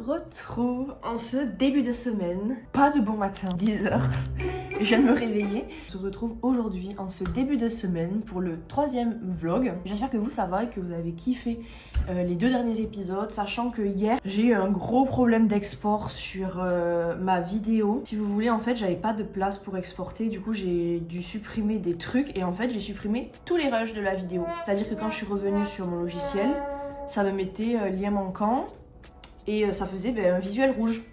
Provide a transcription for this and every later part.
retrouve en ce début de semaine. Pas de bon matin, 10h. Je viens de me réveiller. On se retrouve aujourd'hui en ce début de semaine pour le 3e vlog. J'espère que vous ça va et que vous avez kiffé les 2 derniers épisodes, sachant que hier j'ai eu un gros problème d'export sur ma vidéo. Si vous voulez, en fait j'avais pas de place pour exporter, du coup j'ai dû supprimer des trucs et en fait j'ai supprimé tous les rushs de la vidéo. C'est-à-dire que quand je suis revenue sur mon logiciel, ça me mettait lien manquant et ça faisait un visuel rouge.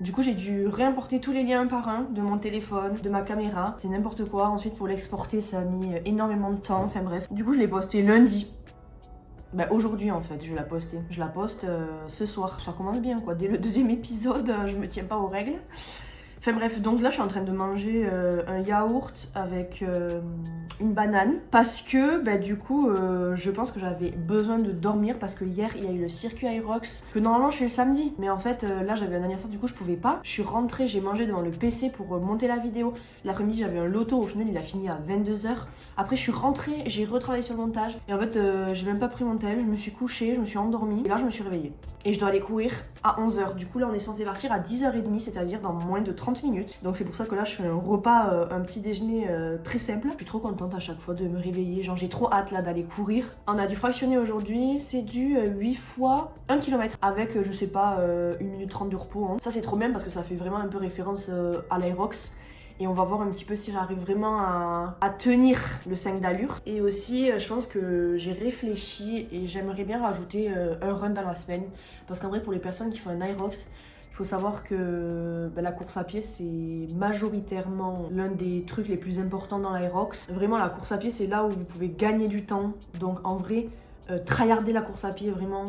Du coup j'ai dû réimporter tous les liens un par un de mon téléphone, de ma caméra, c'est n'importe quoi. Ensuite pour l'exporter ça a mis énormément de temps, enfin bref. Du coup je l'ai posté lundi. Aujourd'hui en fait je la poste ce soir. Ça commence bien quoi, dès le 2e épisode je me tiens pas aux règles. Enfin bref, donc là je suis en train de manger un yaourt avec une banane parce que du coup je pense que j'avais besoin de dormir parce que hier il y a eu le circuit Aerox que normalement je fais le samedi, mais en fait là j'avais un anniversaire, du coup je pouvais pas. Je suis rentrée, j'ai mangé devant le PC pour monter la vidéo. L'après-midi j'avais un loto, au final il a fini à 22h. Après je suis rentrée, j'ai retravaillé sur le montage et en fait j'ai même pas pris mon tel, je me suis couchée, je me suis endormie et là je me suis réveillée. Et je dois aller courir à 11h, du coup là on est censé partir à 10h30, c'est-à-dire dans moins de 30 minutes. Donc c'est pour ça que là je fais un repas, un petit déjeuner très simple. Je suis trop contente à chaque fois de me réveiller, genre j'ai trop hâte là d'aller courir. On a dû fractionner aujourd'hui, c'est du 8 fois 1 km avec je sais pas 1 minute 30 de repos. Hein. Ça c'est trop bien parce que ça fait vraiment un peu référence à l'Aerox. Et on va voir un petit peu si j'arrive vraiment à tenir le 5 d'allure. Et aussi, je pense que j'ai réfléchi et j'aimerais bien rajouter un run dans la semaine. Parce qu'en vrai, pour les personnes qui font un Aerox, il faut savoir que la course à pied, c'est majoritairement l'un des trucs les plus importants dans l'Aerox. Vraiment, la course à pied, c'est là où vous pouvez gagner du temps. Donc en vrai, tryharder la course à pied, vraiment...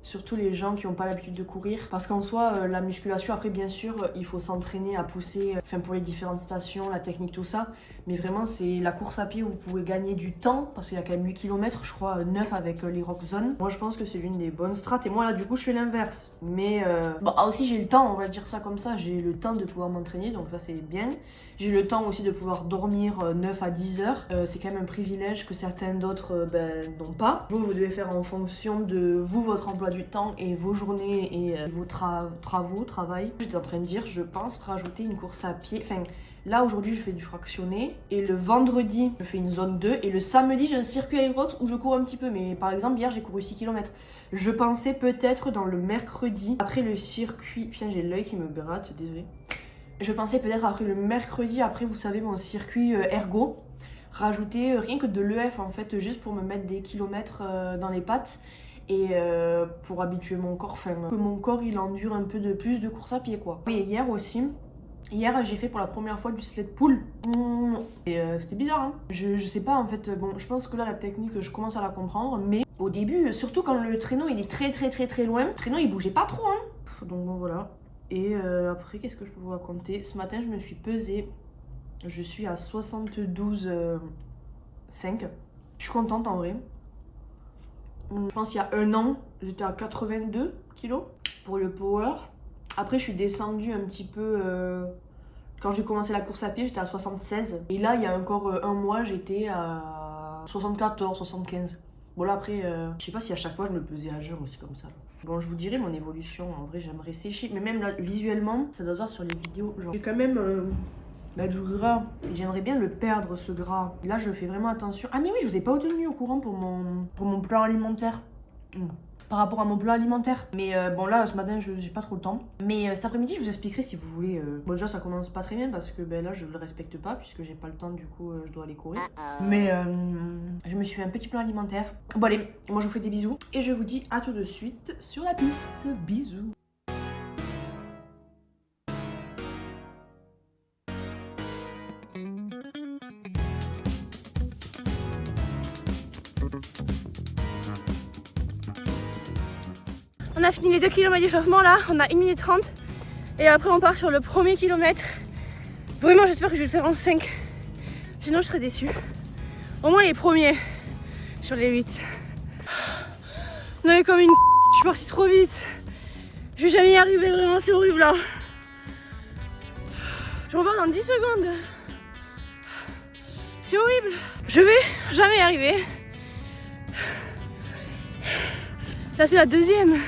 Surtout les gens qui n'ont pas l'habitude de courir. Parce qu'en soi, la musculation, après bien sûr, il faut s'entraîner à pousser, pour les différentes stations, la technique, tout ça. Mais vraiment, c'est la course à pied où vous pouvez gagner du temps. Parce qu'il y a quand même 8 km, je crois, 9 avec les Rock Zone. Moi, je pense que c'est l'une des bonnes strates. Et moi, là, du coup, je fais l'inverse. Mais aussi, j'ai le temps, on va dire ça comme ça. J'ai le temps de pouvoir m'entraîner, donc ça, c'est bien. J'ai le temps aussi de pouvoir dormir 9 à 10 heures. C'est quand même un privilège que certains d'autres n'ont pas. Vous devez faire en fonction de vous, votre emploi du temps et vos journées et vos travail. J'étais en train de dire, je pense rajouter une course à pied. Enfin, là aujourd'hui je fais du fractionné et le vendredi je fais une zone 2 et le samedi j'ai un circuit Aerox où je cours un petit peu. Mais par exemple hier j'ai couru 6 km. Je pensais peut-être dans le mercredi après le circuit. Putain, j'ai l'œil qui me gratte, désolé. Je pensais peut-être après le mercredi, après vous savez mon circuit ergo, rajouter rien que de l'EF en fait, juste pour me mettre des kilomètres dans les pattes et pour habituer mon corps, que mon corps il endure un peu de plus de course à pied quoi. Et hier aussi, j'ai fait pour la première fois du sled pull et c'était bizarre hein. Je sais pas en fait, bon je pense que là la technique je commence à la comprendre, mais au début, surtout quand le traîneau il est très loin, le traîneau il bougeait pas trop hein. Donc bon voilà. Et après, qu'est-ce que je peux vous raconter? Ce matin, je me suis pesée. Je suis à 72,5. Je suis contente en vrai. Je pense qu'il y a un an, j'étais à 82 kilos pour le power. Après, je suis descendue un petit peu... Quand j'ai commencé la course à pied, j'étais à 76. Et là, il y a encore un mois, j'étais à 74, 75. Bon là après, je sais pas si à chaque fois je me pesais à jeun aussi comme ça. Là. Bon, je vous dirai mon évolution, en vrai j'aimerais sécher. Mais même là, visuellement, ça doit se voir sur les vidéos. Genre, j'ai quand même du gras. Et j'aimerais bien le perdre ce gras. Là je fais vraiment attention. Ah mais oui, je vous ai pas tenu au courant pour mon plan alimentaire. Par rapport à mon plan alimentaire. Mais bon là ce matin j'ai pas trop le temps. Mais cet après-midi je vous expliquerai si vous voulez. Bon déjà ça commence pas très bien parce que là je le respecte pas puisque j'ai pas le temps, du coup je dois aller courir. Mais je me suis fait un petit plan alimentaire. Bon allez, moi je vous fais des bisous et je vous dis à tout de suite sur la piste. Bisous. On a fini les 2 km d'échauffement là, on a 1 minute 30 et après on part sur le premier kilomètre. Vraiment j'espère que je vais le faire en 5, sinon je serai déçue. Au moins les premiers sur les 8. Non mais comme une je suis partie trop vite. Je vais jamais y arriver, vraiment c'est horrible là. Je reviens dans 10 secondes. C'est horrible. Je vais jamais y arriver. Là c'est la 2e.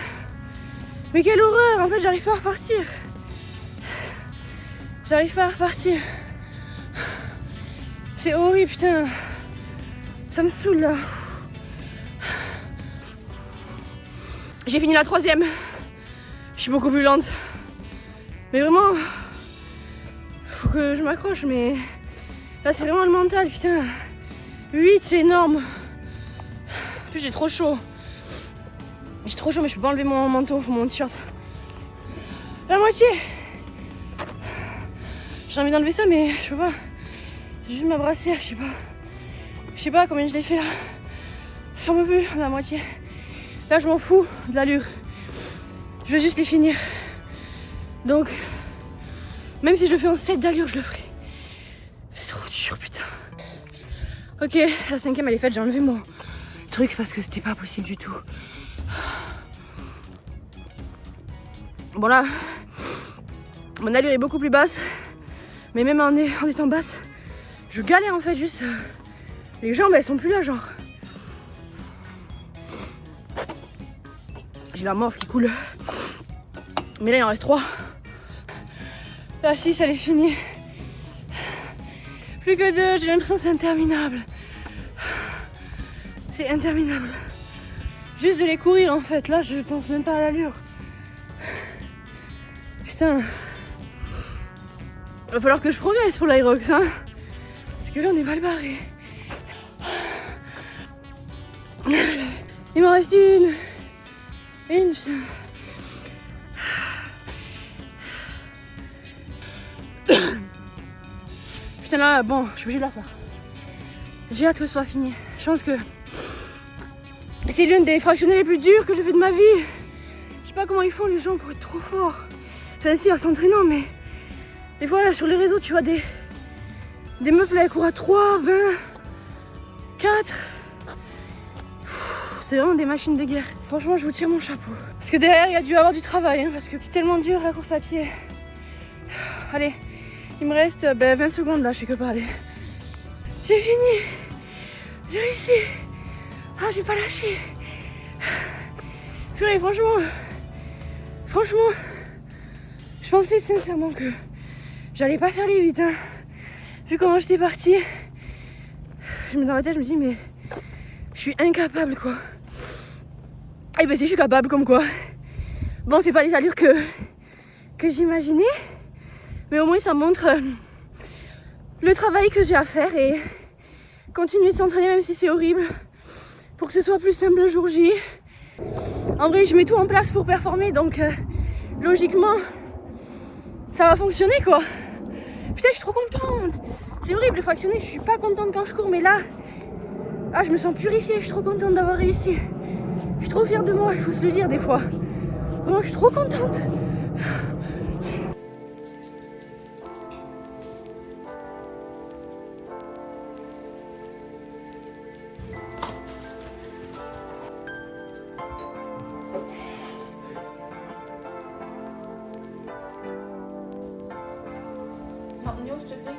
Mais quelle horreur, en fait j'arrive pas à repartir. J'arrive pas à repartir. C'est horrible, putain. Ça me saoule là. J'ai fini la 3e. Je suis beaucoup plus lente. Mais vraiment, faut que je m'accroche, mais là c'est vraiment le mental, putain. 8 c'est énorme. En plus j'ai trop chaud. J'ai trop chaud mais je peux pas enlever mon manteau, mon t-shirt. La moitié. J'ai envie d'enlever ça mais je peux pas. J'ai juste ma brassière, je sais pas combien je l'ai fait là. J'en peux plus, la moitié. Là je m'en fous de l'allure. Je veux juste les finir. Donc, même si je le fais en 7 d'allure, je le ferai. C'est trop dur, putain. Ok, la 5e elle est faite, j'ai enlevé mon truc parce que c'était pas possible du tout. Bon là, mon allure est beaucoup plus basse. Mais même en étant basse, je galère en fait juste. Les jambes elles sont plus là genre. J'ai la morve qui coule. Mais là il en reste 3. La 6 elle est finie. Plus que 2, j'ai l'impression que c'est interminable. C'est interminable. Juste de les courir en fait, là je pense même pas à l'allure. Putain. Il va falloir que je progresse pour l'Aerox hein. Parce que là on est mal barré. Il m'en reste une. Une putain. Putain là, bon, je suis obligée de la faire. J'ai hâte que ce soit fini. Je pense que c'est l'une des fractionnés les plus dures que j'ai fait de ma vie. Je sais pas comment ils font les gens pour être trop forts. Enfin si, en s'entraînant, mais des fois là, sur les réseaux, tu vois des meufs là, elles courent à 3, 20, 4. C'est vraiment des machines de guerre. Franchement, je vous tire mon chapeau. Parce que derrière, il y a dû avoir du travail, hein, parce que c'est tellement dur la course à pied. Allez, il me reste 20 secondes là, je fais que parler. J'ai fini. J'ai réussi. Ah, j'ai pas lâché. Purée, franchement, je pensais sincèrement que j'allais pas faire les 8. Hein. Vu comment j'étais partie, dans ma tête, je me dis, mais je suis incapable quoi. Et ben si je suis capable, comme quoi. Bon, c'est pas les allures que j'imaginais, mais au moins ça montre le travail que j'ai à faire et continuer de s'entraîner même si c'est horrible pour que ce soit plus simple le jour J. En vrai, je mets tout en place pour performer, donc logiquement, ça va fonctionner quoi. Putain, je suis trop contente. C'est horrible, le fractionné, je suis pas contente quand je cours, mais là, je me sens purifiée, je suis trop contente d'avoir réussi. Je suis trop fière de moi, il faut se le dire des fois. Vraiment, je suis trop contente. Marniot, s'il te plaît.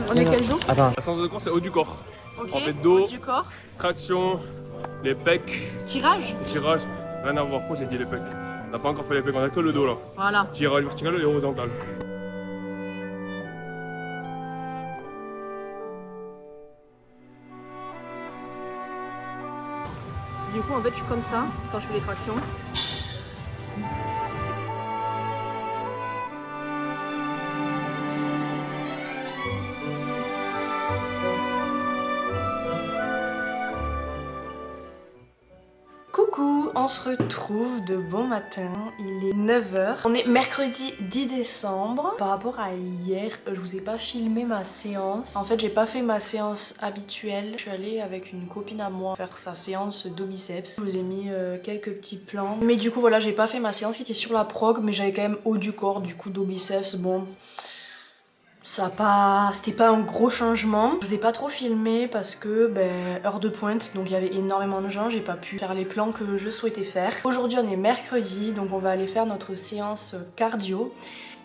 On est quel jour? Attends. La séance de course c'est haut du corps. Ok, En fait dos, haut du corps. traction, les pecs. Tirage. Tirage, rien à voir, pourquoi j'ai dit les pecs? On n'a pas encore fait les pecs, on a que le dos là. Voilà. Tirage vertical et horizontal. Du coup en fait je suis comme ça quand je fais les tractions. Coucou, on se retrouve de bon matin, il est 9h. On est mercredi 10 décembre. Par rapport à hier, je vous ai pas filmé ma séance. En fait, j'ai pas fait ma séance habituelle. Je suis allée avec une copine à moi faire sa séance de biceps. Je vous ai mis quelques petits plans. Mais du coup, voilà, j'ai pas fait ma séance qui était sur la prog, mais j'avais quand même haut du corps, du coup, dos biceps. Bon, ça a pas... C'était pas un gros changement. Je vous ai pas trop filmé parce que, heure de pointe, donc il y avait énormément de gens, j'ai pas pu faire les plans que je souhaitais faire. Aujourd'hui, on est mercredi, donc on va aller faire notre séance cardio.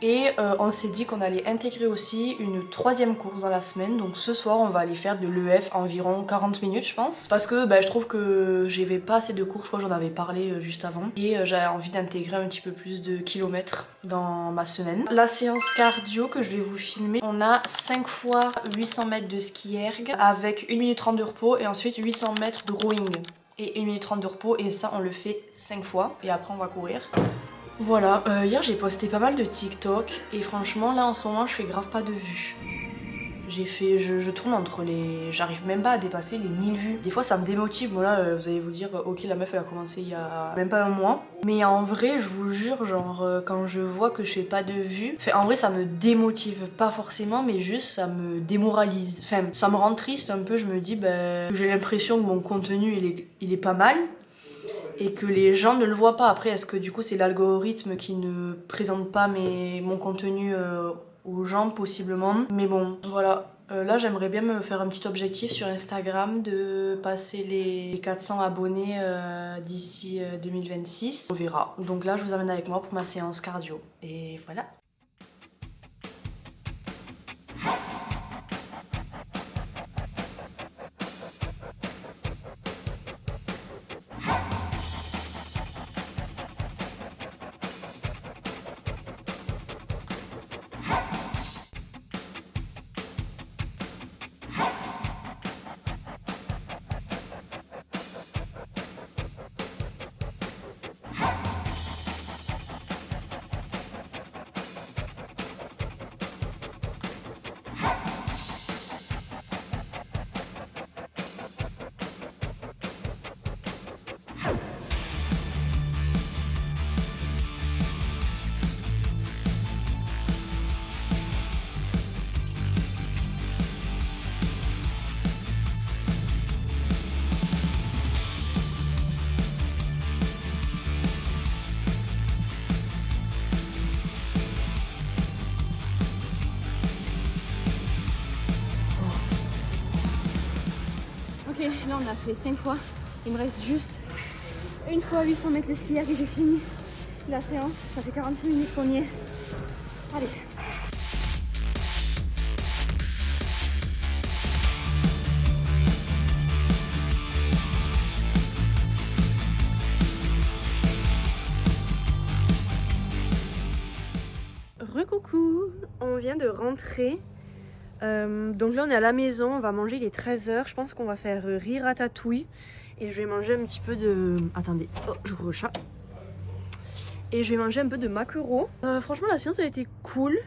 Et on s'est dit qu'on allait intégrer aussi une troisième course dans la semaine. Donc ce soir, on va aller faire de l'EF environ 40 minutes, je pense. Parce que je trouve que j'avais pas assez de cours, je crois que j'en avais parlé juste avant. Et j'avais envie d'intégrer un petit peu plus de kilomètres dans ma semaine. La séance cardio que je vais vous filmer, on a 5 fois 800 mètres de ski erg avec 1 minute 30 de repos et ensuite 800 mètres de rowing. Et 1 minute 30 de repos et ça on le fait 5 fois. Et après on va courir. Voilà, hier j'ai posté pas mal de TikTok et franchement là en ce moment je fais grave pas de vues. Je tourne entre les... J'arrive même pas à dépasser les 1000 vues. Des fois ça me démotive, bon là vous allez vous dire ok la meuf elle a commencé il y a même pas un mois. Mais en vrai je vous jure genre quand je vois que je fais pas de vues, en vrai ça me démotive pas forcément mais juste ça me démoralise. Enfin ça me rend triste un peu, je me dis que j'ai l'impression que mon contenu il est pas mal. Et que les gens ne le voient pas. Après, est-ce que du coup c'est l'algorithme qui ne présente pas mon contenu aux gens possiblement. Mais bon, voilà. Là, j'aimerais bien me faire un petit objectif sur Instagram de passer les 400 abonnés d'ici 2026. On verra. Donc là, je vous amène avec moi pour ma séance cardio. Et voilà. Ok, là on a fait 5 fois, il me reste juste une fois 800 mètres le ski erg et j'ai fini la séance, ça fait 46 minutes qu'on y est. Allez. Recoucou, on vient de rentrer. Donc là on est à la maison, on va manger, il est 13h, je pense qu'on va faire riz ratatouille et je vais manger un petit peu de... Attendez, j'ouvre le chat. Et je vais manger un peu de maquereau. Franchement la séance a été cool.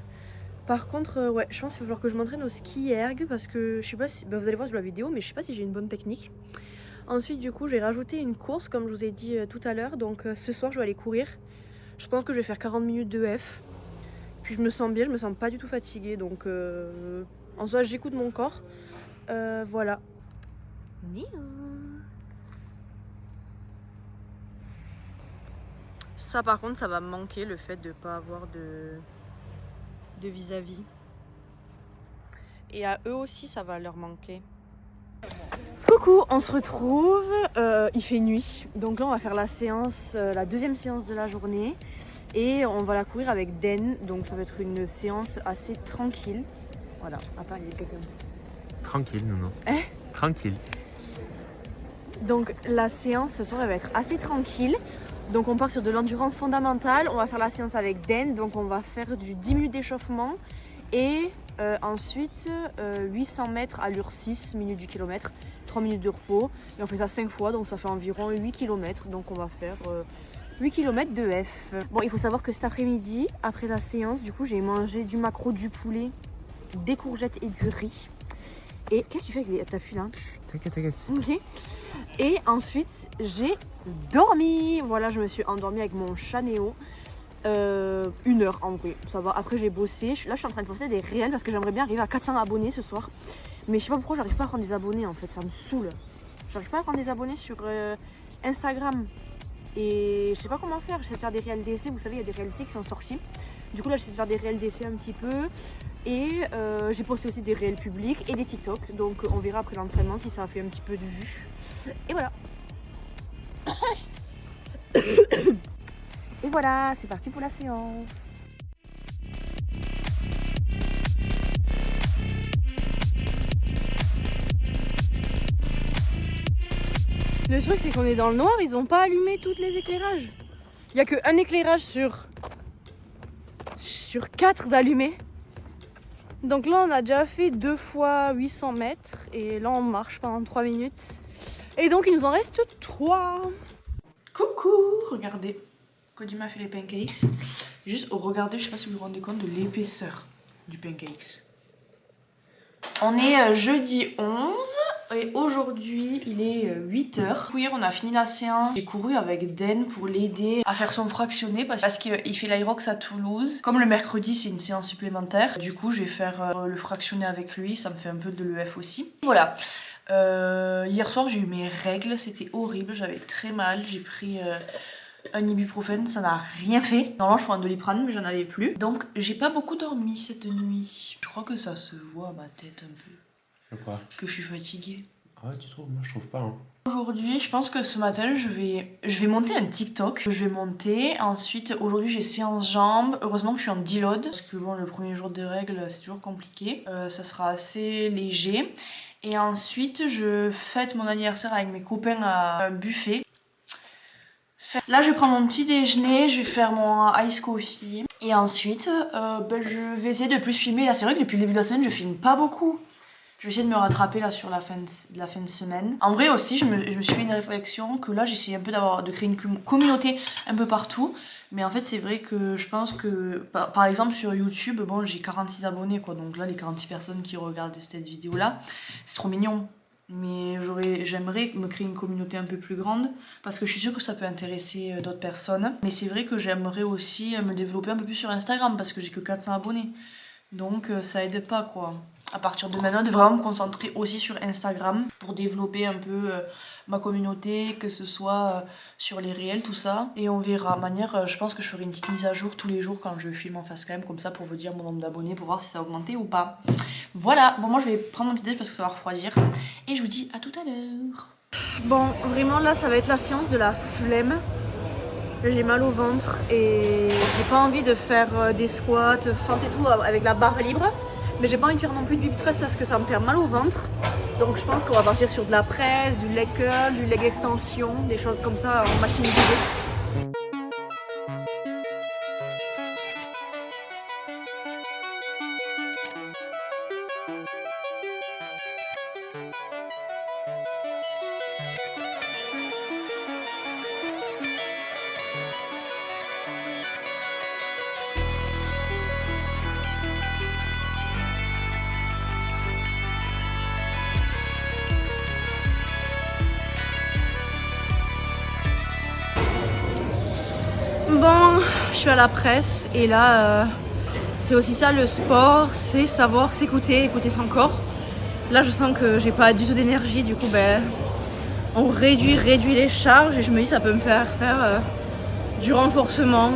Par contre, ouais, je pense qu'il va falloir que je m'entraîne au ski erg parce que je sais pas si... vous allez voir sur la vidéo, mais je sais pas si j'ai une bonne technique. Ensuite du coup je vais rajouter une course comme je vous ai dit tout à l'heure. Donc ce soir je vais aller courir. Je pense que je vais faire 40 minutes de F. Puis je me sens bien, je me sens pas du tout fatiguée donc... En soi, j'écoute mon corps. Voilà. Ça, par contre, ça va me manquer le fait de pas avoir de vis-à-vis. Et à eux aussi, ça va leur manquer. Coucou, on se retrouve. Il fait nuit. Donc là, on va faire la séance, la deuxième séance de la journée. Et on va la courir avec Den. Donc ça va être une séance assez tranquille. Voilà, attends, il y a quelqu'un. Tranquille, non. Tranquille. Donc la séance ce soir elle va être assez tranquille. Donc on part sur de l'endurance fondamentale. On va faire la séance avec Den. Donc on va faire du 10 minutes d'échauffement. Et ensuite 800 mètres allure 6 minutes du kilomètre. 3 minutes de repos. Et on fait ça 5 fois. Donc ça fait environ 8 km. Donc on va faire 8 km de F. Bon, il faut savoir que cet après-midi, après la séance, du coup j'ai mangé du maquereau, du poulet, des courgettes et du riz. Et qu'est-ce que tu fais avec ta fille là? T'inquiète. Ok. Et ensuite, j'ai dormi. Voilà, je me suis endormie avec mon chat Néo. 1 heure en vrai, ça va. Après, j'ai bossé. Là, je suis en train de poster des réels parce que j'aimerais bien arriver à 400 abonnés ce soir. Mais je sais pas pourquoi j'arrive pas à prendre des abonnés en fait, ça me saoule. J'arrive pas à prendre des abonnés sur Instagram. Et je sais pas comment faire. J'essaie de faire des réels d'essai. Vous savez, il y a des réels d'essai qui sont sortis. Du coup, là, j'essaie de faire des réels d'essai un petit peu. Et j'ai posté aussi des réels publics et des TikTok. Donc on verra après l'entraînement si ça a fait un petit peu de vues. Et voilà. Et voilà, c'est parti pour la séance. Le truc c'est qu'on est dans le noir, ils ont pas allumé tous les éclairages. Il y a qu'un éclairage sur 4 d'allumés. Donc là, on a déjà fait 2 fois 800 mètres et là, on marche pendant 3 minutes. Et donc, il nous en reste 3. Coucou, regardez. Cody m'a fait les pancakes. Juste regardez, je sais pas si vous vous rendez compte de l'épaisseur du pancakes. On est jeudi 11 et aujourd'hui il est 8h. Hier on a fini la séance. J'ai couru avec Den pour l'aider à faire son fractionné parce qu'il fait l'Irox à Toulouse. Comme le mercredi c'est une séance supplémentaire, du coup je vais faire le fractionné avec lui. Ça me fait un peu de l'EF aussi. Voilà. Hier soir j'ai eu mes règles, c'était horrible, j'avais très mal. J'ai pris un ibuprofène, ça n'a rien fait. Normalement je prends un Doliprane mais j'en avais plus. Donc j'ai pas beaucoup dormi cette nuit. Je crois que ça se voit à ma tête un peu. Quoi? Que je suis fatiguée. Ah ouais, tu trouves? Moi je trouve pas. Hein. Aujourd'hui, je pense que ce matin, je vais monter un TikTok. Je vais monter. Ensuite, aujourd'hui, j'ai séance jambes. Heureusement que je suis en deload. Parce que bon, le premier jour de règles, c'est toujours compliqué. Ça sera assez léger. Et ensuite, je fête mon anniversaire avec mes copains à un buffet. Là, je vais prendre mon petit déjeuner. Je vais faire mon ice coffee. Et ensuite, je vais essayer de plus filmer. Là, c'est vrai que depuis le début de la semaine, je filme pas beaucoup. Je vais essayer de me rattraper là sur la fin de semaine. En vrai aussi, je me suis fait une réflexion que là, j'essaie un peu de créer une communauté un peu partout. Mais en fait, c'est vrai que je pense que, par exemple, sur YouTube, bon, j'ai 46 abonnés, quoi. Donc là, les 46 personnes qui regardent cette vidéo-là, c'est trop mignon. Mais j'aimerais me créer une communauté un peu plus grande parce que je suis sûre que ça peut intéresser d'autres personnes. Mais c'est vrai que j'aimerais aussi me développer un peu plus sur Instagram parce que j'ai que 400 abonnés. Donc ça aide pas, quoi. À partir de maintenant, de vraiment me concentrer aussi sur Instagram pour développer un peu ma communauté, que ce soit sur les réels, tout ça. Et on verra. Je pense que je ferai une petite mise à jour tous les jours quand je filme en face cam, comme ça pour vous dire mon nombre d'abonnés, pour voir si ça a augmenté ou pas. Voilà, bon moi je vais prendre mon petit déj parce que ça va refroidir. Et je vous dis à tout à l'heure. Bon, vraiment là, ça va être la séance de la flemme. J'ai mal au ventre et j'ai pas envie de faire des squats, fentes et tout avec la barre libre. Mais j'ai pas envie de faire non plus du hip thrust parce que ça va me faire mal au ventre. Donc je pense qu'on va partir sur de la presse, du leg curl, du leg extension, des choses comme ça en machine guidée. Bon, je suis à la presse et là, c'est aussi ça le sport, c'est savoir s'écouter, écouter son corps. Là, je sens que j'ai pas du tout d'énergie, du coup, on réduit les charges et je me dis ça peut me faire du renforcement.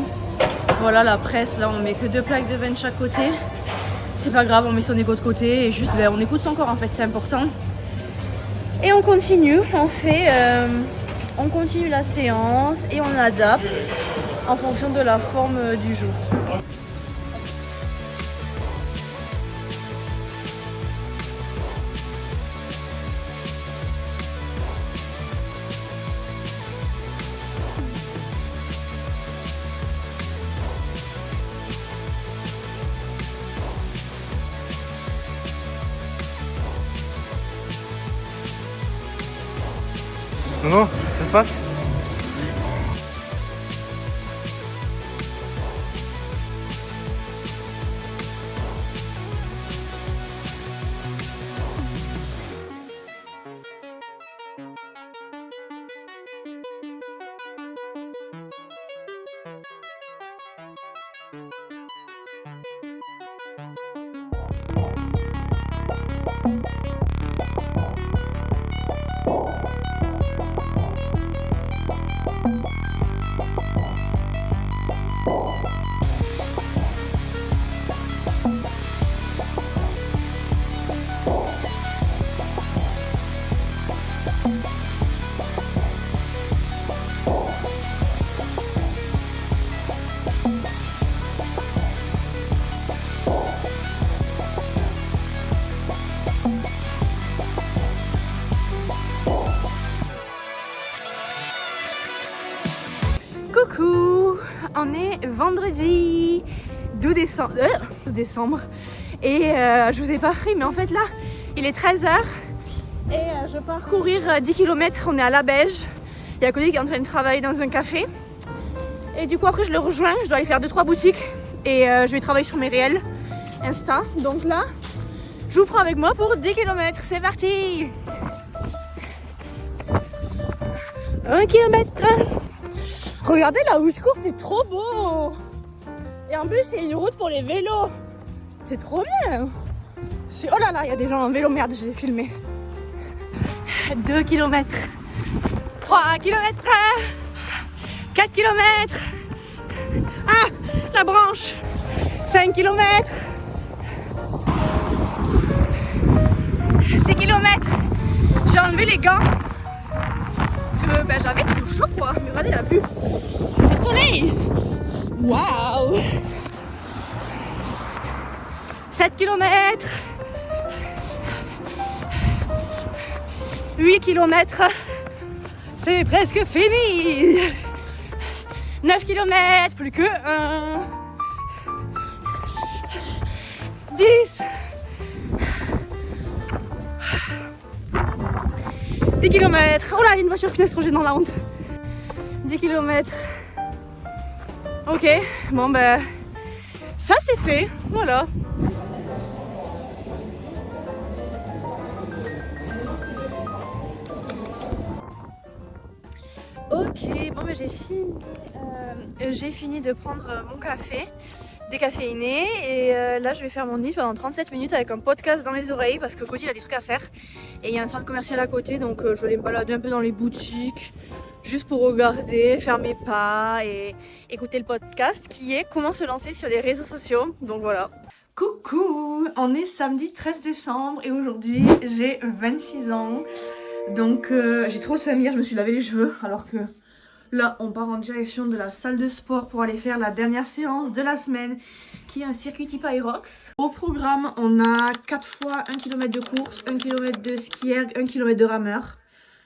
Voilà, la presse, là, on met que 2 plaques de 20 de chaque côté. C'est pas grave, on met son ego de côté et juste, on écoute son corps en fait, c'est important. Et on continue, on continue la séance et on adapte en fonction de la forme du jour. Nono, ça se passe? Coucou, on est vendredi 12 décembre et je vous ai pas pris mais en fait là il est 13h et je pars courir 10 km, on est à la Belge. Il y a un collègue qui est en train de travailler dans un café et du coup après je le rejoins, je dois aller faire 2-3 boutiques et je vais travailler sur mes réels Insta. Donc là je vous prends avec moi pour 10 km, c'est parti. 1 km. Regardez là où je cours, c'est trop beau. Et en plus c'est une route pour les vélos. C'est trop bien. Oh là là, il y a des gens en vélo, merde, je les ai filmés. 2 km. 3 km. 4 km. Ah, la branche. 5 km. 6 km. J'ai enlevé les gants. Parce que ben, j'avais trop chaud quoi. Mais regardez la vue. Le soleil. Waouh. 7 km. 8 km. C'est presque fini. 9 km. Plus que 1. 10. 10 km. Oh là, il y a une voiture qui se dans la honte. 10 km. Ok, bon ben, ça c'est fait, voilà. Ok, bon ben j'ai fini de prendre mon café décaféiné et là je vais faire mon lit pendant 37 minutes avec un podcast dans les oreilles parce que Cody il a des trucs à faire et il y a un centre commercial à côté donc je vais aller me balader un peu dans les boutiques juste pour regarder, faire mes pas et écouter le podcast qui est comment se lancer sur les réseaux sociaux, donc voilà. Coucou, on est samedi 13 décembre et aujourd'hui j'ai 26 ans donc j'ai trop le seum. Hier je me suis lavé les cheveux alors que là on part en direction de la salle de sport pour aller faire la dernière séance de la semaine qui est un circuit type Aerox. Au programme on a 4 fois 1 km de course, 1 km de ski erg, 1 km de rameur.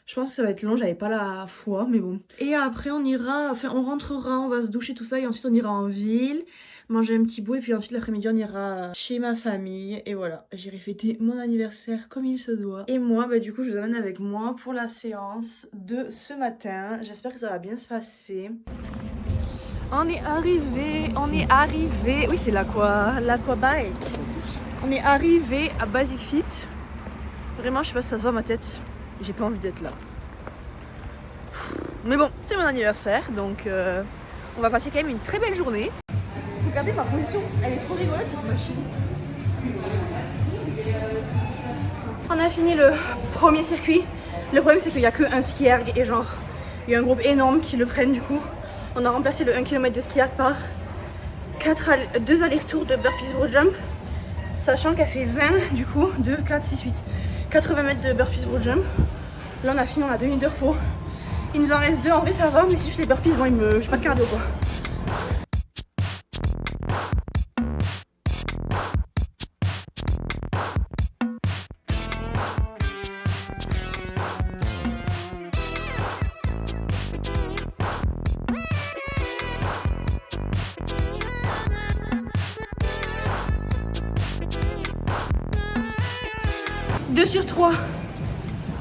Je pense que ça va être long, j'avais pas la foi, mais bon. Et après on ira, enfin on rentrera, on va se doucher tout ça et ensuite on ira en ville, manger un petit bout et puis ensuite l'après-midi on ira chez ma famille et voilà. J'irai fêter mon anniversaire comme il se doit. Et moi bah du coup je vous amène avec moi pour la séance de ce matin. J'espère que ça va bien se passer. On est arrivé, oui c'est l'Aquabike. On est arrivé à Basic Fit. Vraiment je sais pas si ça se voit ma tête. J'ai pas envie d'être là. Mais bon, c'est mon anniversaire, donc on va passer quand même une très belle journée. Regardez ma position, elle est trop rigolote cette machine. On a fini le premier circuit. Le problème c'est qu'il n'y a que un ski erg et genre, il y a un groupe énorme qui le prennent du coup. On a remplacé le 1 km de ski erg par 2 allers-retours de burpees bro jump. Sachant qu'elle fait 20 du coup, 2, 4, 6, 8. 80 mètres de burpees bro jump. Là on a fini, on a 2 minutes de repos. Il nous en reste 2, en vrai ça va, mais si je fais les burpees, bon j'ai pas de cardio quoi. Deux sur 3.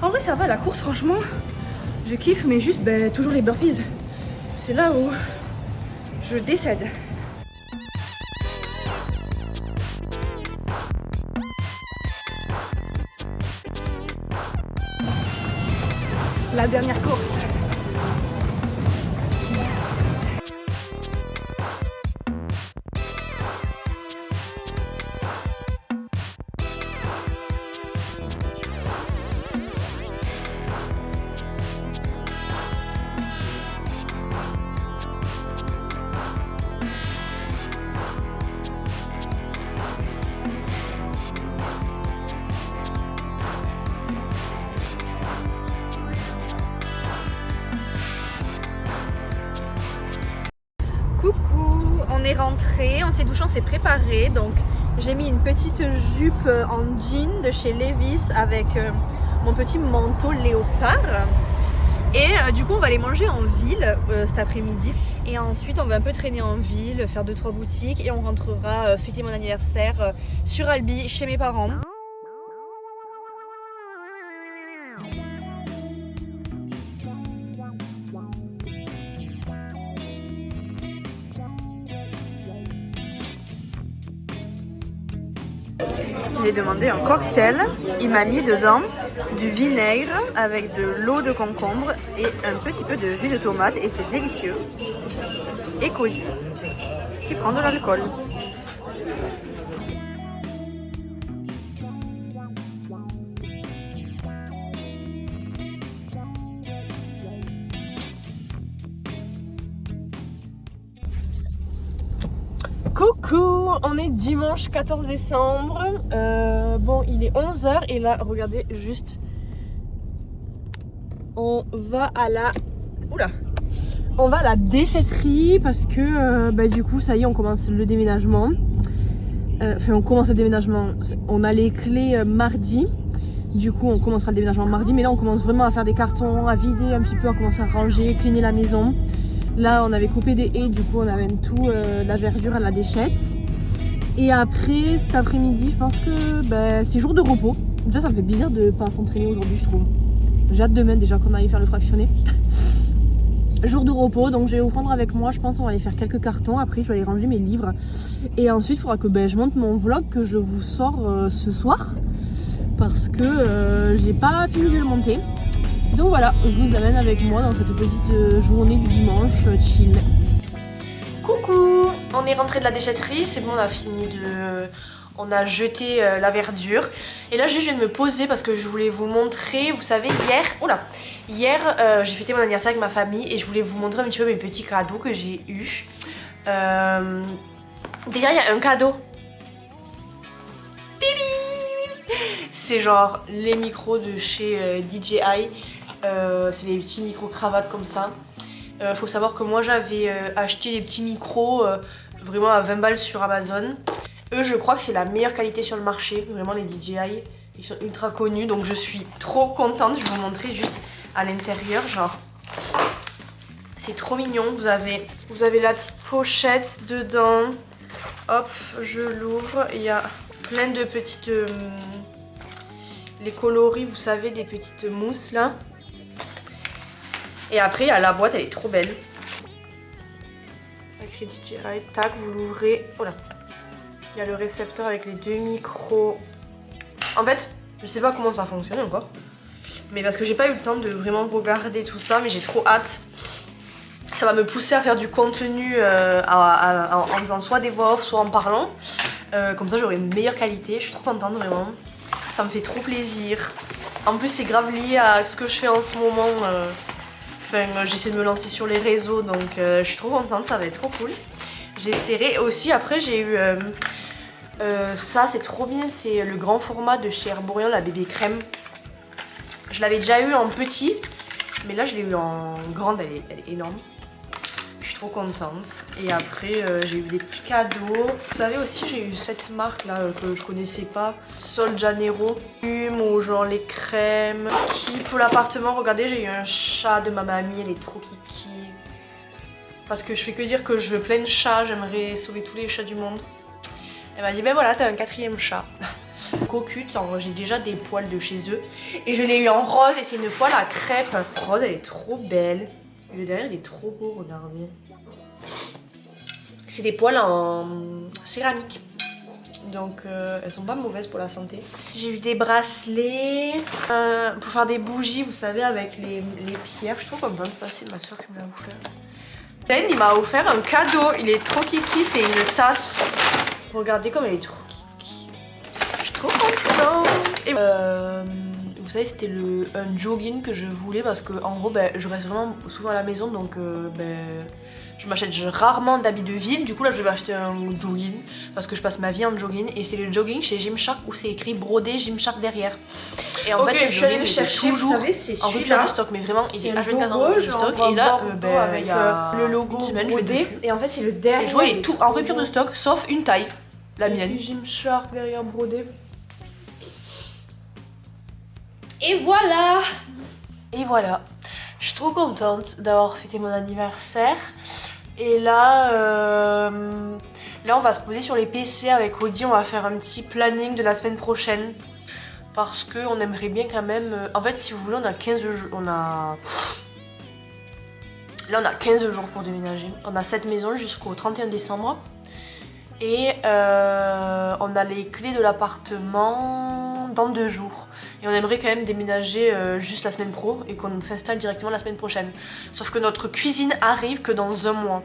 En vrai ça va la course franchement. Je kiffe mais juste toujours les burpees. C'est là où je décède. La dernière course. ses douches, on s'est préparé. Donc j'ai mis une petite jupe en jean de chez Levi's avec mon petit manteau léopard. Et du coup on va aller manger en ville cet après-midi. Et ensuite on va un peu traîner en ville, faire 2-3 boutiques. Et on rentrera fêter mon anniversaire sur Albi chez mes parents. J'ai demandé un cocktail, il m'a mis dedans du vinaigre avec de l'eau de concombre et un petit peu de jus de tomate et c'est délicieux. Et Cody qui prend de l'alcool. Coucou, on est dimanche 14 décembre, bon il est 11h et là regardez juste, on va à la déchetterie parce que du coup ça y est on commence le déménagement, on a les clés mardi, du coup on commencera le déménagement mardi mais là on commence vraiment à faire des cartons, à vider un petit peu, à commencer à ranger, cleaner la maison. Là on avait coupé des haies, du coup on amène tout la verdure à la déchette. Et après cet après-midi je pense que c'est jour de repos. Déjà ça me fait bizarre de pas s'entraîner aujourd'hui je trouve. J'ai hâte demain déjà qu'on aille faire le fractionné. Jour de repos donc je vais vous prendre avec moi, je pense on va aller faire quelques cartons. Après je vais aller ranger mes livres. Et ensuite il faudra que je monte mon vlog que je vous sors ce soir. Parce que j'ai pas fini de le monter. Donc voilà, je vous amène avec moi dans cette petite journée du dimanche chill. Coucou, on est rentré de la déchetterie, c'est bon, on a fini de... On a jeté la verdure. Et là, je viens de me poser parce que je voulais vous montrer, vous savez, hier, j'ai fêté mon anniversaire avec ma famille et je voulais vous montrer un petit peu mes petits cadeaux que j'ai eus. Déjà, il y a un cadeau. C'est genre les micros de chez DJI. C'est des petits micros cravates comme ça. Faut savoir que moi j'avais acheté des petits micros vraiment à 20 balles sur Amazon. Eux je crois que c'est la meilleure qualité sur le marché, vraiment les DJI. Ils sont ultra connus donc je suis trop contente. Je vais vous montrer juste à l'intérieur, genre c'est trop mignon. Vous avez la petite pochette dedans. Hop, je l'ouvre. Il y a plein de petites... les coloris, vous savez, des petites mousses là. Et après, il y a la boîte, elle est trop belle. Écrit DJI, tac, vous l'ouvrez. Oh là. Il y a le récepteur avec les deux micros. En fait, je sais pas comment ça fonctionne encore. Mais parce que j'ai pas eu le temps de vraiment regarder tout ça, mais j'ai trop hâte. Ça va me pousser à faire du contenu en faisant soit des voix off, soit en parlant. Comme ça, j'aurai une meilleure qualité. Je suis trop contente, vraiment. Ça me fait trop plaisir. En plus, c'est grave lié à ce que je fais en ce moment. J'essaie de me lancer sur les réseaux, donc je suis trop contente, ça va être trop cool. J'essaierai aussi, après j'ai eu ça, c'est trop bien, c'est le grand format de chez Herborian, la bébé crème. Je l'avais déjà eu en petit, mais là je l'ai eu en grande, elle est énorme. Je suis trop contente. Et après j'ai eu des petits cadeaux. Vous savez aussi j'ai eu cette marque là que je connaissais pas, Sol Janeiro, ou genre les crèmes. Qui pour l'appartement, regardez j'ai eu un chat de ma mamie, elle est trop kiki. Parce que je fais que dire que je veux plein de chats, j'aimerais sauver tous les chats du monde. Elle m'a dit ben voilà t'as un 4e chat. Cocute, j'ai déjà des poils de chez eux. Et je l'ai eu en rose et c'est une poêle à crêpes. Rose elle est trop belle. Et le derrière il est trop beau, regardez. C'est des poêles en céramique. Donc elles sont pas mauvaises pour la santé. J'ai eu des bracelets pour faire des bougies, vous savez, avec les pierres. Je suis trop contente, ça c'est ma soeur qui me l'a offert. Ben il m'a offert un cadeau, il est trop kiki, c'est une tasse. Regardez comme elle est trop kiki. Je suis trop contente. Et vous savez c'était un jogging que je voulais parce que en gros je reste vraiment souvent à la maison donc Je m'achète rarement d'habits de ville, du coup là je vais m'acheter un jogging parce que je passe ma vie en jogging et c'est le jogging chez Gymshark où c'est écrit brodé Gymshark derrière. Et en fait, je suis allée le chercher, toujours vous savez, c'est en rupture celui-là. de stock, mais vraiment il est Le H24 en logo, rupture de genre, stock. on Et là, voit avec il y a le logo une semaine, je vais brodé. dessus. Et en fait, c'est le derrière. Et je vois, il est tout en rupture de stock sauf une taille, la mienne. Gymshark derrière brodé. Et voilà. Et voilà, je suis trop contente d'avoir fêté mon anniversaire. Et là, là on va se poser sur les PC avec Audi, on va faire un petit planning de la semaine prochaine. Parce qu'on aimerait bien quand même... En fait, si vous voulez, on a 15 jours. Là, on a 15 jours pour déménager. On a cette maison jusqu'au 31 décembre. Et on a les clés de l'appartement dans 2 jours. Et on aimerait quand même déménager juste la semaine pro et qu'on s'installe directement la semaine prochaine. Sauf que notre cuisine arrive que dans 1 mois.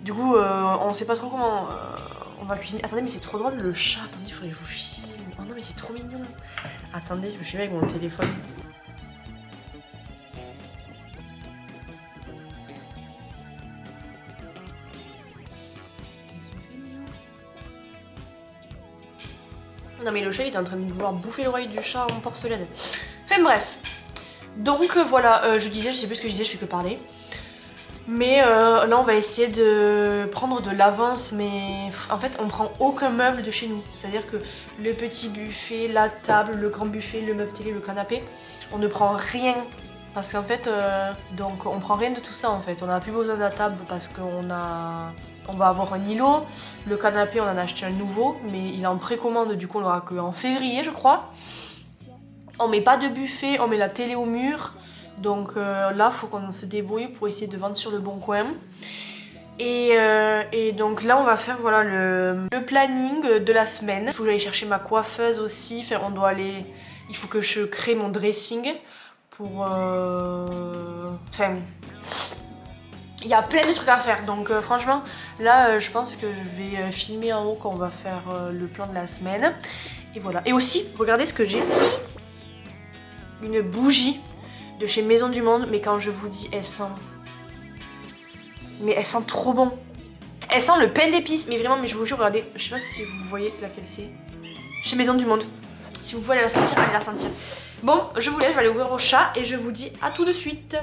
Du coup, on sait pas trop comment on va cuisiner. Attendez, mais c'est trop drôle le chat. Attendez, il faudrait que je vous filme. Oh non, mais c'est trop mignon. Attendez, je me filme avec mon téléphone. Non mais le chat il est en train de vouloir bouffer l'oreille du chat en porcelaine. Enfin bref. Donc voilà, je disais, je sais plus ce que je disais, je fais que parler. Mais là on va essayer de prendre de l'avance, mais en fait on prend aucun meuble de chez nous. C'est-à-dire que le petit buffet, la table, le grand buffet, le meuble télé, le canapé, on ne prend rien. Parce qu'en fait, donc on prend rien de tout ça en fait. On n'a plus besoin de la table parce qu'on va avoir un îlot. Le canapé on en a acheté un nouveau, mais il est en précommande, du coup on l'aura qu'en février je crois. On met pas de buffet, on met la télé au mur. Donc là, faut qu'on se débrouille pour essayer de vendre sur le bon coin. Et donc là, on va faire voilà, le planning de la semaine. Il faut que j'aille chercher ma coiffeuse aussi. Enfin, on doit aller... Il faut que je crée mon dressing pour... Enfin... Il y a plein de trucs à faire. Donc franchement, là, je pense que je vais filmer en haut quand on va faire le plan de la semaine. Et voilà. Et aussi, regardez ce que j'ai. Une bougie de chez Maison du Monde, mais quand je vous dis, elle sent... Mais elle sent trop bon. Elle sent le pain d'épices, mais vraiment, mais je vous jure, regardez, je sais pas si vous voyez laquelle c'est. Chez Maison du Monde. Si vous voulez la sentir, allez la sentir. Bon, je vous laisse, je vais aller ouvrir au chat et je vous dis à tout de suite.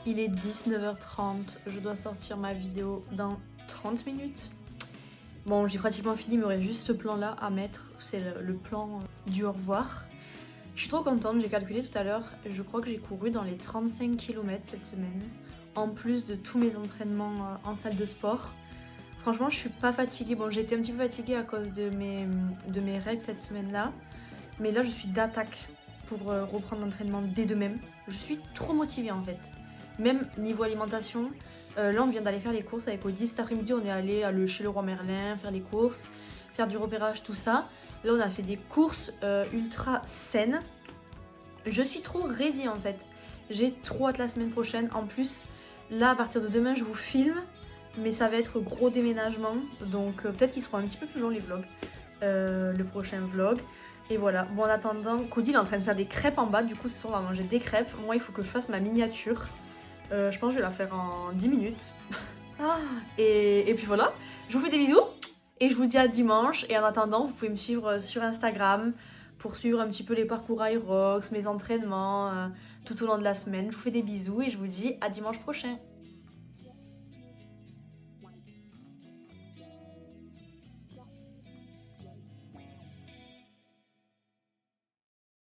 Il est 19h30, je dois sortir ma vidéo dans 30 minutes. Bon, j'ai pratiquement fini, il me reste juste ce plan là à mettre, c'est le plan du au revoir. Je suis trop contente, j'ai calculé tout à l'heure, je crois que j'ai couru dans les 35 km cette semaine, en plus de tous mes entraînements en salle de sport. Franchement, je suis pas fatiguée, bon j'ai été un petit peu fatiguée à cause de mes règles cette semaine là, mais là je suis d'attaque pour reprendre l'entraînement dès demain. Je suis trop motivée en fait. Même niveau alimentation, là on vient d'aller faire les courses avec Audi. Cet après-midi on est allé chez Leroy Merlin faire les courses, faire du repérage, tout ça. Là on a fait des courses ultra saines. Je suis trop ready en fait. J'ai trop hâte la semaine prochaine. En plus, là à partir de demain je vous filme, mais ça va être gros déménagement. Donc peut-être qu'ils seront un petit peu plus longs les vlogs, le prochain vlog. Et voilà, bon en attendant, Cody il est en train de faire des crêpes en bas. Du coup ce soir on va manger des crêpes. Moi il faut que je fasse ma miniature. Je pense que je vais la faire en 10 minutes. Et puis voilà, je vous fais des bisous et je vous dis à dimanche. Et en attendant, vous pouvez me suivre sur Instagram pour suivre un petit peu les parcours Irox, mes entraînements tout au long de la semaine. Je vous fais des bisous et je vous dis à dimanche prochain.